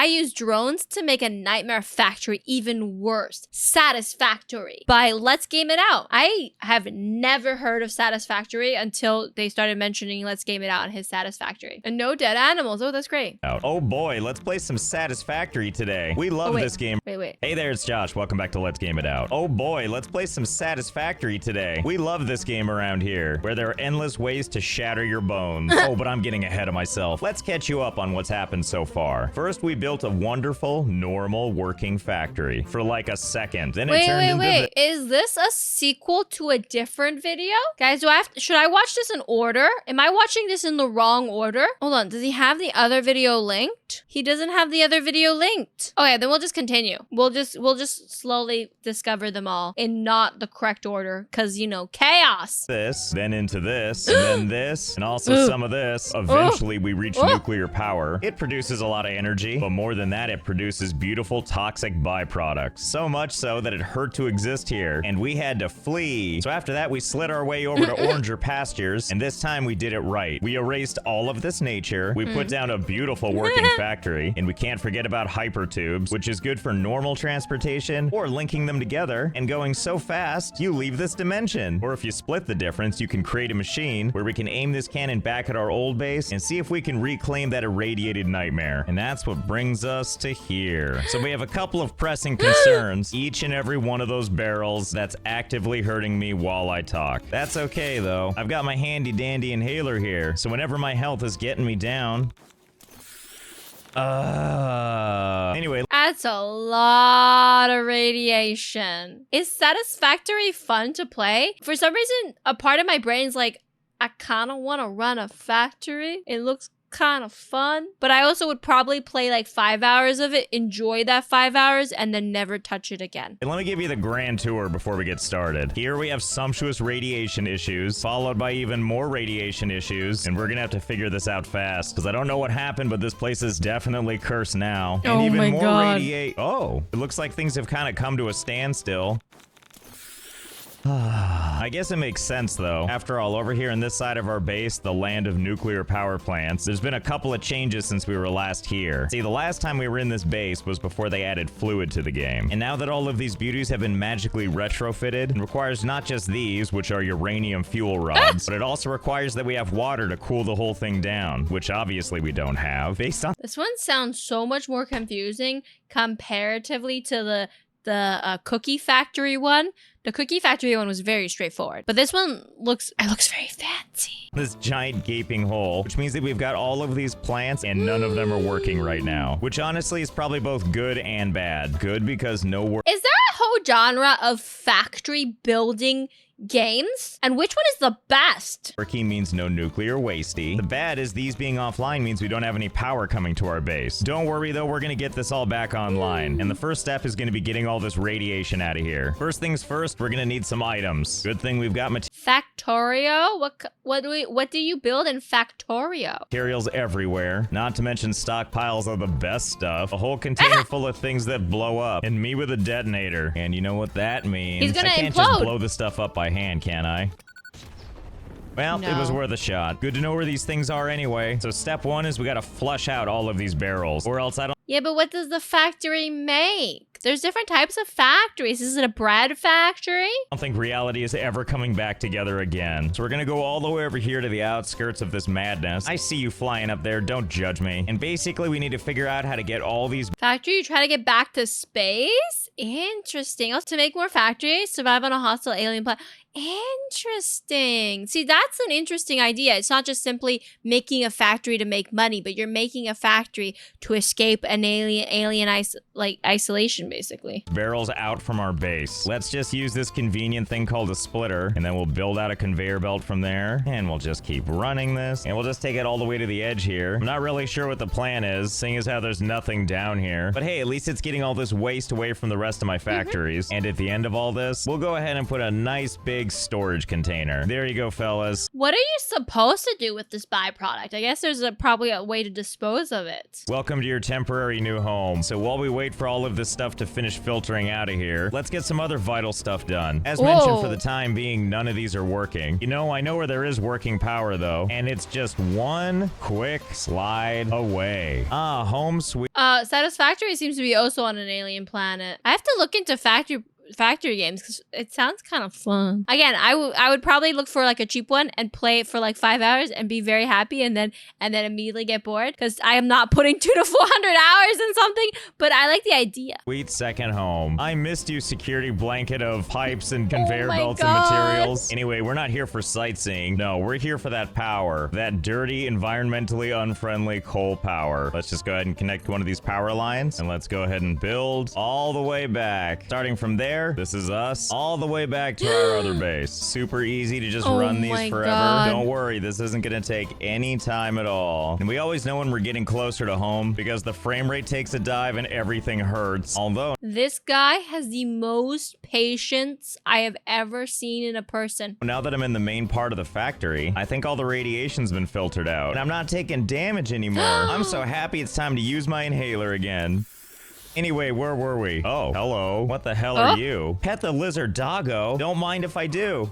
I use drones to make a nightmare factory even worse. Satisfactory by Let's Game It Out. I have never heard of Satisfactory until they started mentioning Let's Game It Out and his Satisfactory. And no dead animals. Oh, that's great. Oh boy, let's play some Satisfactory today. We love this game. Wait. Hey there, it's Josh. Welcome back to Let's Game It Out. Oh boy, let's play some Satisfactory today. We love this game around here, where there are endless ways to shatter your bones. Oh, but I'm getting ahead of myself. Let's catch you up on what's happened so far. First, we built a wonderful, normal, working factory for like a second. Then it turned into Is this a sequel to a different video? Guys, should I watch this in order? Am I watching this in the wrong order? Hold on, does he have the other video linked? He doesn't have the other video linked. Okay, then we'll just continue. We'll just slowly discover them all in not the correct order, because, you know, chaos. This, then into this, and then this, and also some of this. Eventually, we reach nuclear power. It produces a lot of energy, but more than that, it produces beautiful toxic byproducts. So much so that it hurt to exist here, and we had to flee. So after that, we slid our way over to oranger pastures, and this time we did it right. We erased all of this nature, we put down a beautiful working factory, and we can't forget about hypertubes, which is good for normal transportation, or linking them together, and going so fast, you leave this dimension. Or if you split the difference, you can create a machine where we can aim this cannon back at our old base and see if we can reclaim that irradiated nightmare. And that's what brings us to here. So we have a couple of pressing concerns. Each and every one of those barrels that's actively hurting me while I talk. That's okay though. I've got my handy dandy inhaler here, so whenever my health is getting me down. Anyway. That's a lot of radiation. Is Satisfactory fun to play? For some reason, a part of my brain's like, I kind of want to run a factory. It looks kind of fun, but I also would probably play like 5 hours of it, enjoy that 5 hours, and then never touch it again. Let me give you the grand tour before we get started. Here we have sumptuous radiation issues, followed by even more radiation issues, and we're gonna have to figure this out fast, because I don't know what happened, but this place is definitely cursed now. And oh even my more God. Oh, it looks like things have kind of come to a standstill. I guess it makes sense though. After all, over here on this side of our base, the land of nuclear power plants, there's been a couple of changes since we were last here. See, the last time we were in this base was before they added fluid to the game. And now that all of these beauties have been magically retrofitted, it requires not just these, which are uranium fuel rods, but it also requires that we have water to cool the whole thing down, which obviously we don't have. Based on This one sounds so much more confusing comparatively to the cookie factory one. The cookie factory one was very straightforward, but this one looks very fancy. this giant gaping hole, which means that we've got all of these plants and none of them are working right now, which honestly is probably both good and bad. Good because no work. Is there a whole genre of factory building games? And which one is the best? Working means no nuclear wasty. The bad is these being offline means we don't have any power coming to our base. Don't worry though, we're gonna get this all back online. And the first step is gonna be getting all this radiation out of here. First things first, we're gonna need some items. Good thing we've got Factorio? What do you build in Factorio? materials everywhere. Not to mention stockpiles of the best stuff. A whole container full of things that blow up. And me with a detonator. And you know what that means. He's gonna I can't implode. just blow this stuff up by hand, can I? Well, No. it was worth a shot. Good to know where these things are anyway. So step one is we gotta flush out all of these barrels, or else I don't Yeah, but what does the factory make? There's different types of factories. Is it a bread factory? think reality is ever coming back together again. So we're gonna go all the way over here to the outskirts of this madness. I see you flying up there, don't judge me. And basically we need to figure out how to get all these Factory, you try to get back to space? Interesting. Also, to make more factories, survive on a hostile alien planet. Interesting. See, that's an interesting idea. It's not just simply making a factory to make money, but you're making a factory to escape an alien isolation, basically. barrels out from our base. Let's just use this convenient thing called a splitter, and then we'll build out a conveyor belt from there, and we'll just keep running this, and we'll just take it all the way to the edge here. I'm not really sure what the plan is, seeing as how there's nothing down here. But hey, at least it's getting all this waste away from the rest of my factories. And at the end of all this, we'll go ahead and put a nice big big storage container. There you go, fellas. What are you supposed to do with this byproduct? I guess there's probably a way to dispose of it. Welcome to your temporary new home. So while we wait for all of this stuff to finish filtering out of here, let's get some other vital stuff done. As mentioned, for the time being, none of these are working. You know, I know where there is working power though, and it's just one quick slide away. Ah, home sweet. Satisfactory seems to be also on an alien planet. I have to look into factory games because it sounds kind of fun. Again, I would probably look for like a cheap one and play it for like 5 hours and be very happy and then immediately get bored because I am not putting 200 to 400 hours in something, but I like the idea. Sweet second home. I missed you, security blanket of pipes and conveyor belts God. and materials. Anyway, we're not here for sightseeing. No, we're here for that power. That dirty, environmentally unfriendly coal power. Let's just go ahead and connect one of these power lines and let's go ahead and build all the way back. Starting from there, this is us, all the way back to our other base. Super easy to just run these forever. God. Don't worry, this isn't gonna take any time at all. And we always know when we're getting closer to home because the frame rate takes a dive and everything hurts. Although this guy has the most patience I have ever seen in a person. now that I'm in the main part of the factory, I think all the radiation's been filtered out and I'm not taking damage anymore. I'm so happy it's time to use my inhaler again. Anyway, where were we? Oh, hello. What the hell are you? Pet the lizard doggo. Don't mind if I do.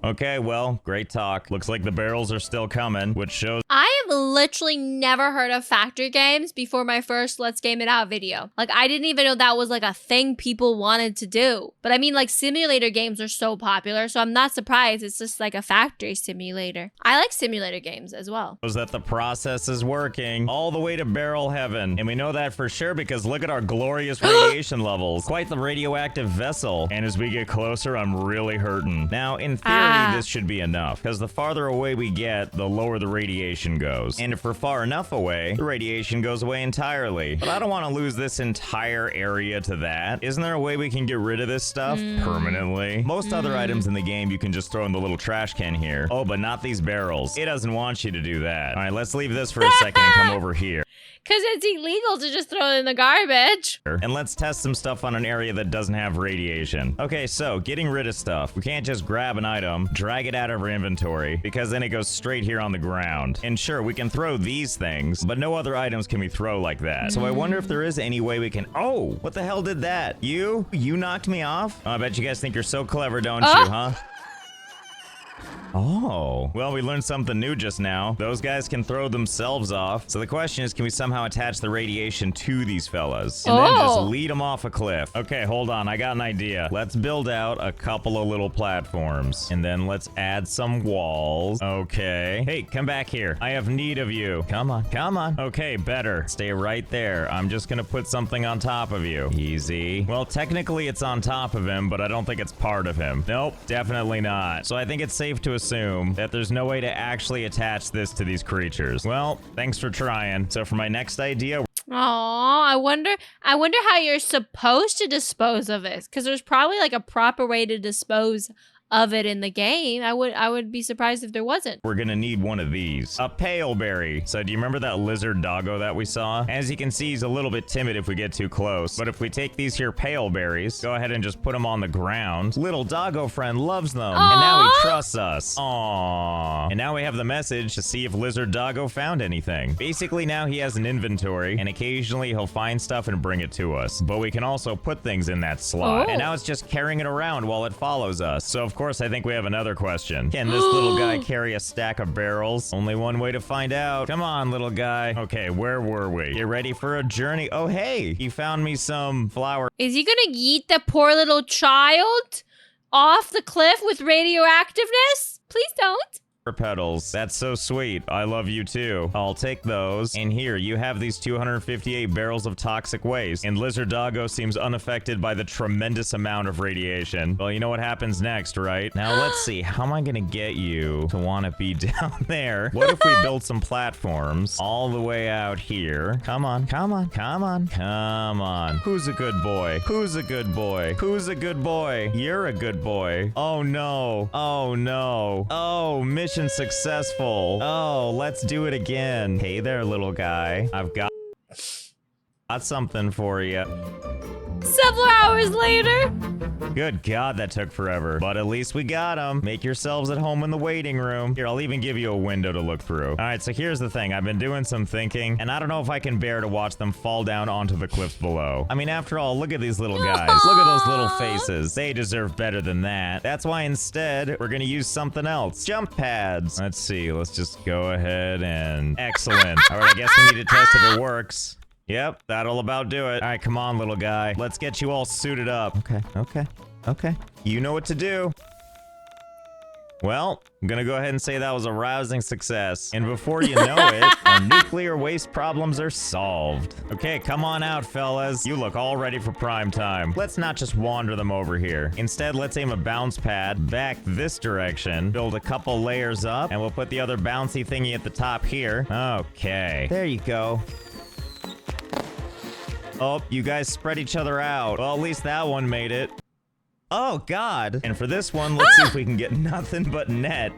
Okay, well, great talk. Looks like the barrels are still coming, which shows I have literally never heard of factory games before my first Let's Game It Out video. Like, I didn't even know that was like a thing people wanted to do. But I mean, like, simulator games are so popular, so I'm not surprised it's just like a factory simulator. I like simulator games as well. that the process is working all the way to barrel heaven. And we know that for sure because look at our glorious radiation levels. Quite the radioactive vessel. And as we get closer, I'm really hurting. Now, in theory, this should be enough because the farther away we get, the lower the radiation goes. And if we're far enough away, the radiation goes away entirely. But I don't want to lose this entire area to that. Isn't there a way we can get rid of this stuff permanently? Most other items in the game you can just throw in the little trash can here. Oh, but not these barrels. It doesn't want you to do that. All right, let's leave this for a second and come over here. Because it's illegal to just throw it in the garbage. And let's test some stuff on an area that doesn't have radiation. Okay, so getting rid of stuff. We can't just grab an item, drag it out of our inventory, because then it goes straight here on the ground. And sure, we can throw these things, but no other items can we throw like that. So I wonder if there is any way we can... Oh, what the hell did that? You knocked me off? Oh, I bet you guys think you're so clever, don't you, huh? Oh, well, we learned something new just now. Those guys can throw themselves off. So the question is, can we somehow attach the radiation to these fellas? And then just lead them off a cliff. Okay, hold on. I got an idea. Let's build out a couple of little platforms. And then let's add some walls. Okay. Hey, come back here. I have need of you. Come on, come on. Okay, better. Stay right there. I'm just gonna put something on top of you. Easy. Well, technically it's on top of him, but I don't think it's part of him. Nope, definitely not. So I think it's safe to assume that there's no way to actually attach this to these creatures. Well, thanks for trying. So for my next idea... Aw, I wonder how you're supposed to dispose of it. Because there's probably like a proper way to dispose of it in the game. I would be surprised if there wasn't. We're gonna need one of these. A pale berry. So do you remember that lizard doggo that we saw? As you can see, he's a little bit timid if we get too close. But if we take these here pale berries, go ahead and just put them on the ground. Little doggo friend loves them. Aww. And now he trusts us. Aww. And now we have the message to see if lizard doggo found anything. Basically now he has an inventory and occasionally he'll find stuff and bring it to us. But we can also put things in that slot. And now it's just carrying it around while it follows us. So of course, I think we have another question. Can this little guy carry a stack of barrels? Only one way to find out. Come on, little guy. Okay, where were we? Get ready for a journey. Oh, hey, he found me some flour. Is he gonna yeet the poor little child off the cliff with radioactiveness? Please don't. Petals. That's so sweet. I love you too. I'll take those. And here, you have these 258 barrels of toxic waste. And Lizard Doggo seems unaffected by the tremendous amount of radiation. Well, you know what happens next, right? Now, let's see. How am I gonna get you to want to be down there? What if we build some platforms all the way out here? Come on, come on, come on, come on. Who's a good boy? Who's a good boy? Who's a good boy? You're a good boy. Oh, no. Oh, no. Oh, mission successful. Oh, let's do it again. Hey there, little guy. I've got something for you. So several hours later. Good God, that took forever. But at least we got them. Make yourselves at home in the waiting room. Here, I'll even give you a window to look through. All right, so here's the thing. I've been doing some thinking, and I don't know if I can bear to watch them fall down onto the cliffs below. I mean, after all, look at these little guys. Look at those little faces. They deserve better than that. That's why instead, we're gonna use something else. Jump pads. Let's see. Let's just go ahead and... Excellent. All right, I guess we need to test if it works. Yep, that'll about do it. All right, come on, little guy. Let's get you all suited up. Okay. You know what to do. Well, I'm gonna go ahead and say that was a rousing success. And before you know it, our nuclear waste problems are solved. Okay, come on out, fellas. You look all ready for prime time. Let's not just wander them over here. Instead, let's aim a bounce pad back this direction, build a couple layers up, and we'll put the other bouncy thingy at the top here. Okay, there you go. Oh, you guys spread each other out. Well, at least that one made it. Oh, God. And for this one, let's see if we can get nothing but net.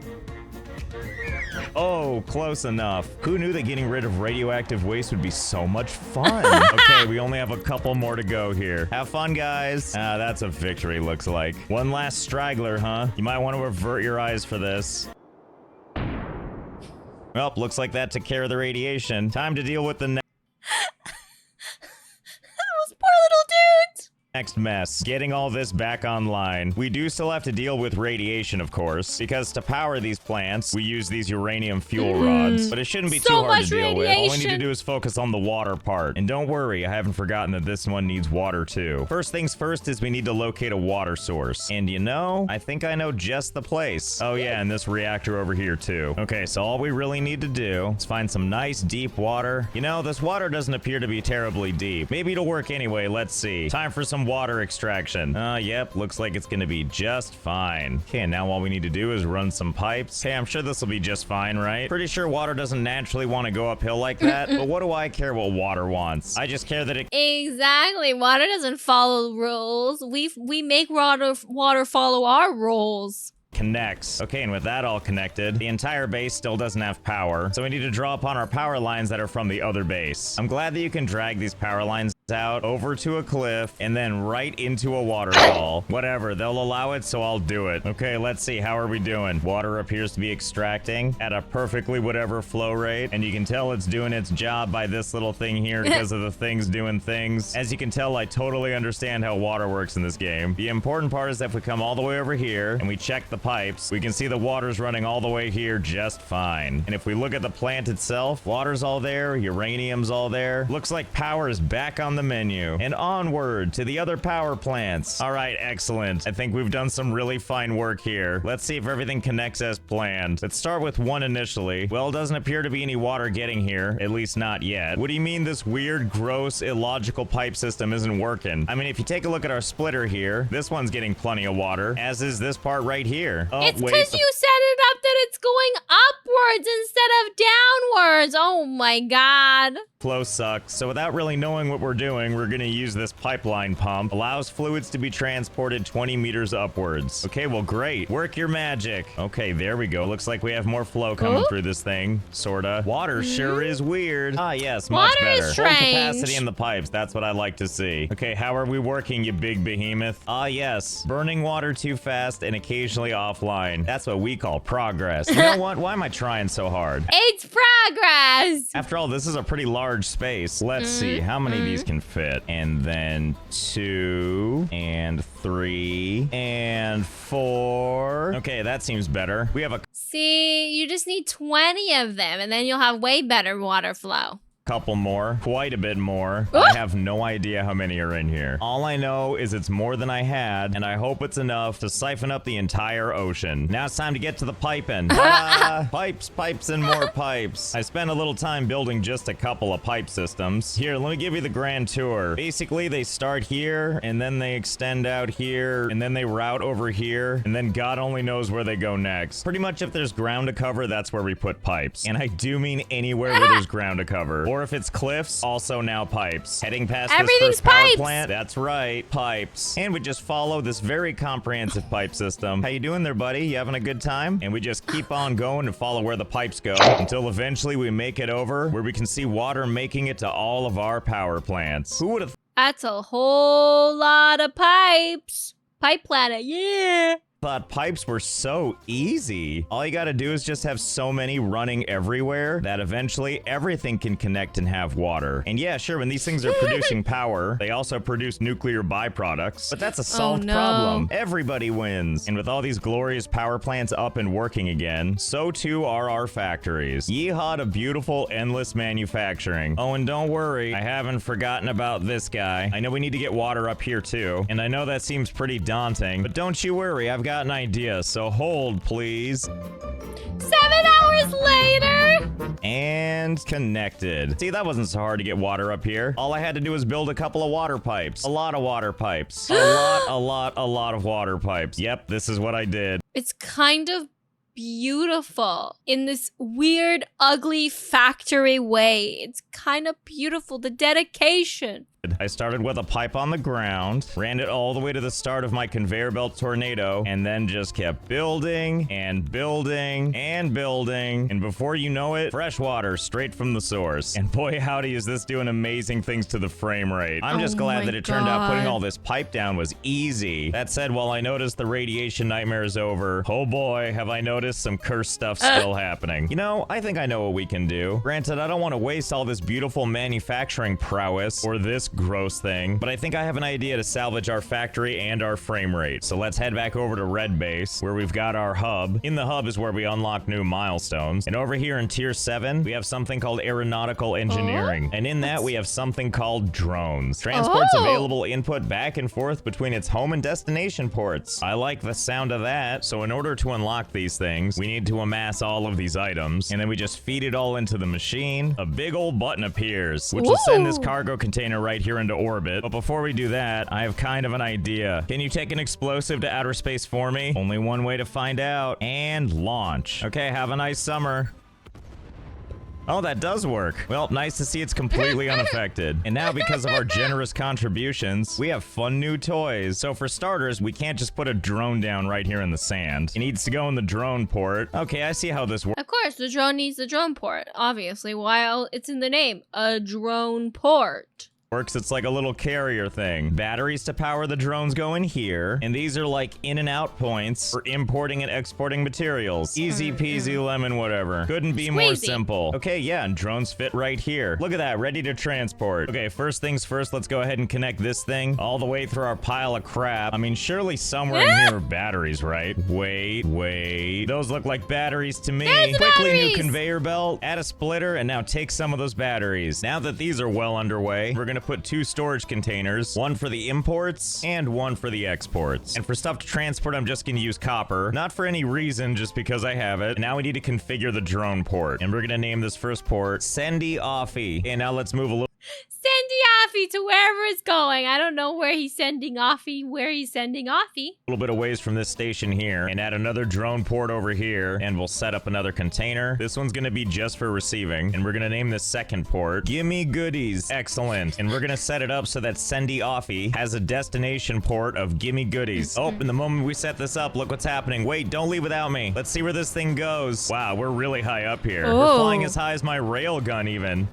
Oh, close enough. Who knew that getting rid of radioactive waste would be so much fun? Okay, we only have a couple more to go here. Have fun, guys. Ah, that's a victory, looks like. One last straggler, huh? You might want to avert your eyes for this. Well, looks like that took care of the radiation. Time to deal with the next mess. Getting all this back online. We do still have to deal with radiation, of course, because to power these plants, we use these uranium fuel rods, but it shouldn't be too hard to deal with. All we need to do is focus on the water part. And don't worry, I haven't forgotten that this one needs water too. First things first is we need to locate a water source. And you know, I think I know just the place. Oh yeah, and this reactor over here too. Okay, so all we really need to do is find some nice deep water. You know, this water doesn't appear to be terribly deep. Maybe it'll work anyway, let's see. Time for some water extraction. Yep, looks like it's gonna be just fine. Okay, and now all we need to do is run some pipes. Hey, I'm sure this will be just fine, right? Pretty sure water doesn't naturally want to go uphill like that, but what do I care what water wants? I just care that it... Exactly. Water doesn't follow rules. We make water follow our rules. Connects. Okay, and with that all connected, the entire base still doesn't have power, so we need to draw upon our power lines that are from the other base. I'm glad that you can drag these power lines out over to a cliff and then right into a waterfall. Whatever, they'll allow it, so I'll do it. Okay, let's see, how are we doing? Water appears to be extracting at a perfectly whatever flow rate, and you can tell it's doing its job by this little thing here because of the things doing things. As you can tell, I totally understand how water works in this game. The important part is that if we come all the way over here and we check the pipes, we can see the water's running all the way here just fine. And if we look at the plant itself, water's all there, uranium's all there. Looks like power is back on the menu. And onward to the other power plants. All right, excellent. I think we've done some really fine work here. Let's see if everything connects as planned. Let's start with one initially. Well, it doesn't appear to be any water getting here, at least not yet. What do you mean this weird, gross, illogical pipe system isn't working? I mean, if you take a look at our splitter here, this one's getting plenty of water, as is this part right here. Oh, it's because you set it up that it's going upwards instead of downwards. Oh my God. Flow sucks. So without really knowing what we're doing, we're gonna use this pipeline pump. Allows fluids to be transported 20 meters upwards. Okay, well, great. Work your magic. Okay, there we go. Looks like we have more flow coming through this thing. Sorta. Water sure is weird. Ah, yes, much Water better. is Full strange. capacity in the pipes. That's what I like to see. Okay, how are we working, you big behemoth? Ah, yes. Burning water too fast and occasionally offline. That's what we call progress. You know what? Why am I trying so hard? It's progress. After all, this is a pretty large space. Let's see how many of these can fit. And then 2 and 3 and 4. Okay, that seems better. We have a See, you just need 20 of them and then you'll have way better water flow. couple more, quite a bit more. I have no idea how many are in here. All I know is it's more than I had, and I hope it's enough to siphon up the entire ocean. Now it's time to get to the piping. Pipes, pipes, and more pipes. I spent a little time building just a couple of pipe systems. Here, let me give you the grand tour. Basically, they start here, and then they extend out here, and then they route over here, and then God only knows where they go next. Pretty much if there's ground to cover, that's where we put pipes. And I do mean anywhere where there's ground to cover. Or if it's cliffs, also now pipes. Heading past Everything's this first power pipes. plant, that's right, pipes. And we just follow this very comprehensive pipe system. How you doing there, buddy? You having a good time? And we just keep on going and follow where the pipes go until eventually we make it over where we can see water making it to all of our power plants. Who would have That's a whole lot of pipes. Pipe planet, yeah. Thought pipes were so easy. All you gotta do is just have so many running everywhere that eventually everything can connect and have water. And yeah, sure, when these things are producing power, they also produce nuclear byproducts. But that's a solved problem. Everybody wins. And with all these glorious power plants up and working again, so too are our factories. Yeehaw to beautiful, endless manufacturing. Oh, and don't worry, I haven't forgotten about this guy. I know we need to get water up here too. And I know that seems pretty daunting, but don't you worry, I've got an idea, so hold, please. 7 hours later! And connected. See, that wasn't so hard to get water up here. All I had to do was build a couple of water pipes. A lot of water pipes. A lot of water pipes. Yep, this is what I did. It's kind of beautiful in this weird, ugly factory way. It's kind of beautiful. The dedication. I started with a pipe on the ground, ran it all the way to the start of my conveyor belt tornado, and then just kept building and building and building. And before you know it, fresh water straight from the source. And boy, howdy, is this doing amazing things to the frame rate. I'm just glad that it turned out putting all this pipe down was easy. That said, while I noticed the radiation nightmare is over, oh boy, have I noticed some cursed stuff still happening. You know, I think I know what we can do. Granted, I don't want to waste all this beautiful manufacturing prowess or this gross thing, but I think I have an idea to salvage our factory and our frame rate. So let's head back over to Red Base, where we've got our hub. In the hub is where we unlock new milestones. And over here in Tier 7, we have something called aeronautical engineering. And in that, we have something called drones. Transports available input back and forth between its home and destination ports. I like the sound of that. So in order to unlock these things, we need to amass all of these items, and then we just feed it all into the machine. A big old button appears, which will send this cargo container right here into orbit. But before we do that, I have kind of an idea. Can you take an explosive to outer space for me? Only one way to find out. And launch. Okay, have a nice summer. Oh, that does work. Well, nice to see it's completely unaffected. And now, because of our generous contributions, we have fun new toys. So for starters, we can't just put a drone down right here in the sand. It needs to go in the drone port. Okay, I see how this works. Of course, the drone needs the drone port, obviously, while it's in the name. A drone port. It's like a little carrier thing. Batteries to power the drones go in here, and these are like in and out points for importing and exporting materials. Easy peasy lemon whatever. Couldn't be more simple. Okay, yeah, and drones fit right here. Look at that, ready to transport. Okay, first things first, let's go ahead and connect this thing all the way through our pile of crap. I mean, surely somewhere in here are batteries, right? Wait. Those look like batteries to me. Quickly, new conveyor belt, add a splitter, and now take some of those batteries. Now that these are well underway, we're gonna put 2 storage containers, one for the imports and one for the exports. And for stuff to transport, I'm just gonna use copper, not for any reason, just because I have it. And now we need to configure the drone port, and we're gonna name this first port Sendy Offie. And now let's move a little. Offie to wherever it's going. I don't know where he's sending Offie, A little bit of ways from this station here, and add another drone port over here, and we'll set up another container. This one's gonna be just for receiving, and we're gonna name this second port Gimme Goodies. Excellent. And we're gonna set it up so that Sendy Offie has a destination port of Gimme Goodies. Oh, and the moment we set this up, look what's happening. Wait, don't leave without me. Let's see where this thing goes. Wow, we're really high up here. We're flying as high as my rail gun even.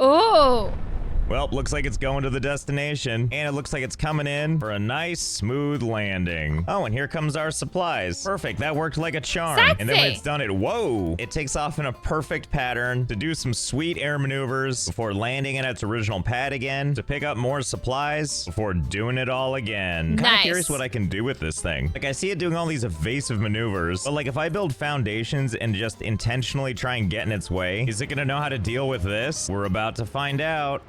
Well, looks like it's going to the destination, and it looks like it's coming in for a nice, smooth landing. Oh, and here comes our supplies. Perfect, that worked like a charm. And then when it's done, it takes off in a perfect pattern to do some sweet air maneuvers before landing in its original pad again, to pick up more supplies before doing it all again. Kind of curious what I can do with this thing. Like, I see it doing all these evasive maneuvers, but like, if I build foundations and just intentionally try and get in its way, is it gonna know how to deal with this? We're about to find out.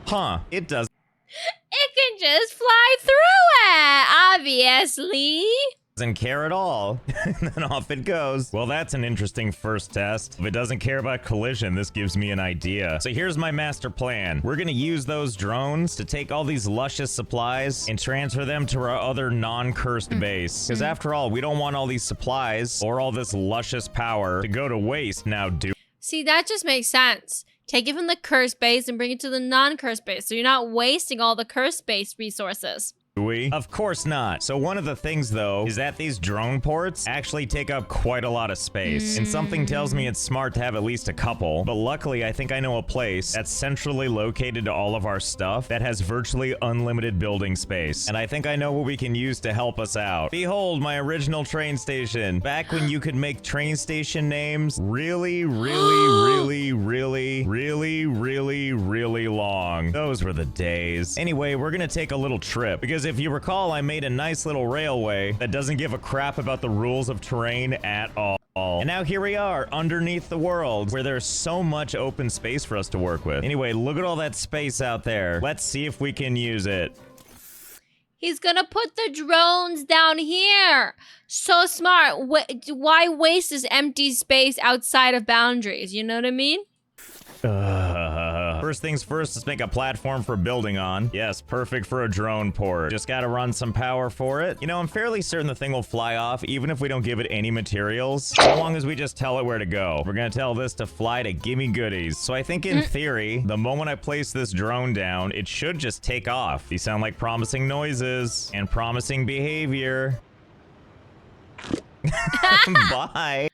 Huh, it does. It can just fly through it, obviously. Doesn't care at all. And then off it goes. Well, that's an interesting first test. If it doesn't care about collision, this gives me an idea. So here's my master plan. We're gonna use those drones to take all these luscious supplies and transfer them to our other non-cursed base. Because after all, we don't want all these supplies or all this luscious power to go to waste now, do. See, that just makes sense. Take it from the cursed base and bring it to the non-cursed base, so you're not wasting all the cursed base resources. we? Of course not. So one of the things, though, is that these drone ports actually take up quite a lot of space. And something tells me it's smart to have at least a couple. But luckily, I think I know a place that's centrally located to all of our stuff that has virtually unlimited building space. And I think I know what we can use to help us out. Behold, my original train station. Back when you could make train station names really long. Those were the days. Anyway, we're gonna take a little trip because if you recall, I made a nice little railway that doesn't give a crap about the rules of terrain at all. And now here we are underneath the world where there's so much open space for us to work with. Anyway, look at all that space out there. Let's see if we can use it. He's gonna put the drones down here. So smart. Why waste this empty space outside of boundaries? You know what I mean? First things first, let's make a platform for building on. Yes, perfect for a drone port. Just gotta run some power for it. You know, I'm fairly certain the thing will fly off even if we don't give it any materials, so long as we just tell it where to go. We're gonna tell this to fly to gimme goodies. So I think in theory, the moment I place this drone down, it should just take off. These sound like promising noises and promising behavior. Bye.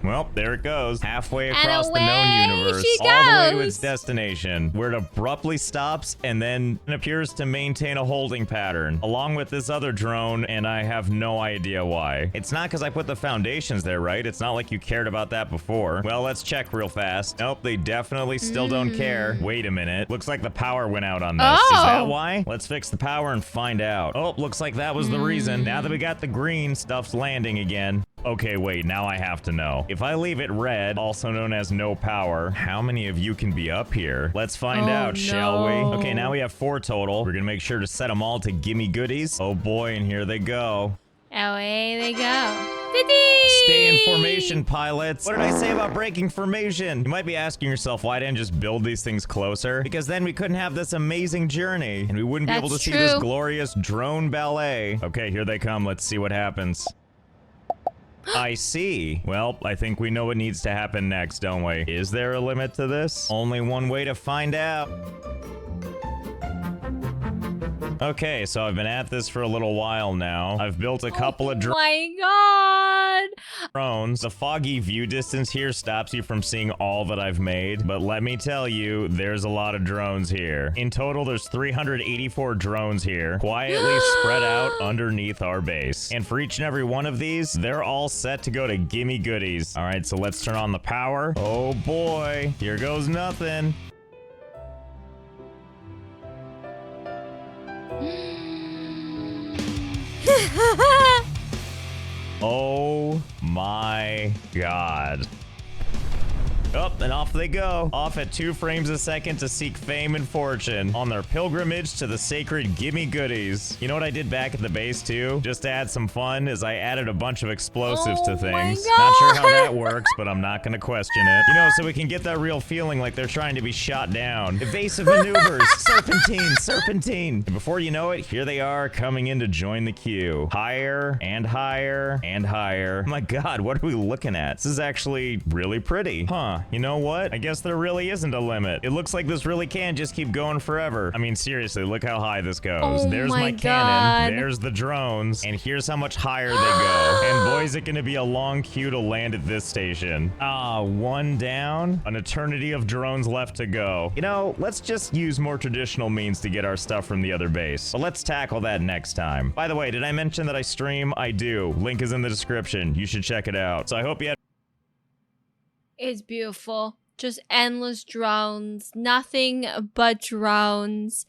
Well, there it goes. Halfway across the known universe, all the way to its destination, where it abruptly stops and then appears to maintain a holding pattern, along with this other drone, and I have no idea why. It's not because I put the foundations there, right? It's not like you cared about that before. Well, let's check real fast. Nope, they definitely still don't care. Wait a minute. Looks like the power went out on this. Is that why? Let's fix the power and find out. Oh, looks like that was the reason. Now that we got the green, stuff's landing again. Okay, wait, now I have to know. If I leave it red, also known as no power, how many of you can be up here? Let's find out, shall we? Okay, now we have 4 total. We're gonna make sure to set them all to gimme goodies. Oh boy, and here they go. Away they go. Stay in formation, pilots. What did I say about breaking formation? You might be asking yourself, why didn't I just build these things closer? Because then we couldn't have this amazing journey, and we wouldn't be able to see this glorious drone ballet. Okay, here they come. Let's see what happens. I see. Well, I think we know what needs to happen next, don't we? Is there a limit to this? Only one way to find out. Okay, so I've been at this for a little while now. I've built a couple of drones. Oh my god! The foggy view distance here stops you from seeing all that I've made, but let me tell you, there's a lot of drones here. In total, there's 384 drones here, quietly spread out underneath our base. And for each and every one of these, they're all set to go to gimme goodies. All right, so let's turn on the power. Oh boy, here goes nothing. Oh my god. Up and off they go. Off at 2 frames a second to seek fame and fortune on their pilgrimage to the sacred gimme goodies. You know what I did back at the base too? Just to add some fun is I added a bunch of explosives to things. Not sure how that works, but I'm not gonna question it. You know, so we can get that real feeling like they're trying to be shot down. Evasive maneuvers, serpentine, serpentine. And before you know it, here they are coming in to join the queue. Higher and higher and higher. Oh my god, what are we looking at? This is actually really pretty. Huh. You know what? I guess there really isn't a limit. It looks like this really can just keep going forever. I mean, seriously, look how high this goes. Oh There's my cannon. There's the drones. And here's how much higher they go. And boy, is it going to be a long queue to land at this station. Ah, 1 down. An eternity of drones left to go. You know, let's just use more traditional means to get our stuff from the other base. But let's tackle that next time. By the way, did I mention that I stream? I do. Link is in the description. You should check it out. So I hope you had It's beautiful. Just endless drones. Nothing but drones.